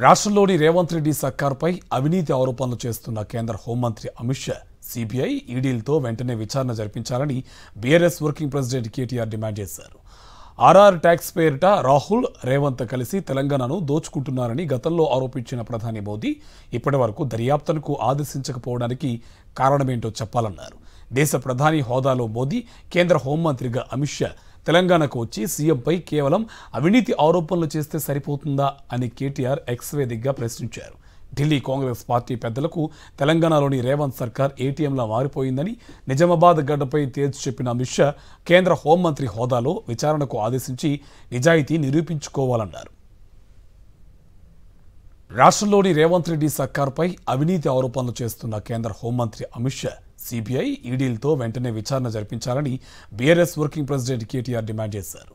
రాష్ట్రంలోని రేవంత్ రెడ్డి సర్కార్పై అవినీతి ఆరోపణలు చేస్తున్న కేంద్ర హోంమంత్రి అమిత్ షా సిబిఐ ఈడీలతో వెంటనే విచారణ జరిపించాలని BRS working president KTR demand చేశారు. ఆర్ఆర్ ట్యాక్స్ పేరిట రాహుల్ రేవంత్ కలిసి తెలంగాణను దోచుకుంటున్నారని గతంలో ఆరోపించిన ప్రధాని మోదీ ఇప్పటివరకు దర్యాప్తునకు ఆదేశించకపోవడానికి కారణమేంటో చెప్పాలన్నారు. దేశ ప్రధాని హోదాలో మోదీ, కేంద్ర హోంమంత్రిగా అమిత్ షా తెలంగాణకు వచ్చి సీఎంపై కేవలం అవినీతి ఆరోపణలు చేస్తే సరిపోతుందా అని కేటీఆర్ ఎక్స్ వేదికగా ప్రశ్నించారు. ఢిల్లీ కాంగ్రెస్ పార్టీ పెద్దలకు తెలంగాణలోని రేవంత్ సర్కార్ ఏటీఎంలా మారిపోయిందని నిజామాబాద్ గడ్డపై తేల్చి చెప్పిన అమిత్ షా కేంద్ర హోంమంత్రి హోదాలో విచారణకు ఆదేశించి నిజాయితీ నిరూపించుకోవాలన్నారు. రాష్ట్రంలోని రేవంత్ రెడ్డి సర్కార్పై అవినీతి ఆరోపణలు చేస్తున్న కేంద్ర హోంమంత్రి అమిత్ షా సిబిఐ ఈడీలతో వెంటనే విచారణ జరిపించాలని BRS working president KTR demand చేశారు.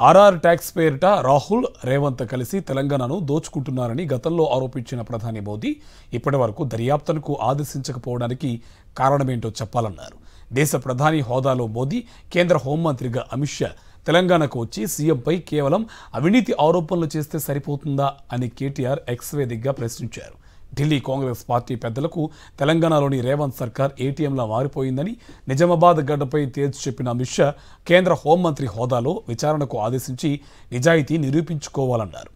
ఆర్ఆర్ ట్యాక్స్ పేరిట రాహుల్ రేవంత్ కలిసి తెలంగాణను దోచుకుంటున్నారని గతంలో ఆరోపించిన ప్రధాని మోదీ ఇప్పటివరకు దర్యాప్తునకు ఆదేశించకపోవడానికి కారణమేంటో చెప్పాలన్నారు. దేశ ప్రధాని హోదాలో మోదీ, కేంద్ర హోంమంత్రిగా అమిత్ షా తెలంగాణకు వచ్చి సీఎంపై కేవలం అవినీతి ఆరోపణలు చేస్తే సరిపోతుందా అని కేటీఆర్ ఎక్స్ వేదికగా ప్రశ్నించారు. ఢిల్లీ కాంగ్రెస్ పార్టీ పెద్దలకు తెలంగాణలోని రేవంత్ సర్కార్ ఏటీఎంలా మారిపోయిందని నిజామాబాద్ గడ్డపై తేల్చి చెప్పిన అమిత్ షా కేంద్ర హోంమంత్రి హోదాలో విచారణకు ఆదేశించి నిజాయితీ నిరూపించుకోవాలన్నారు.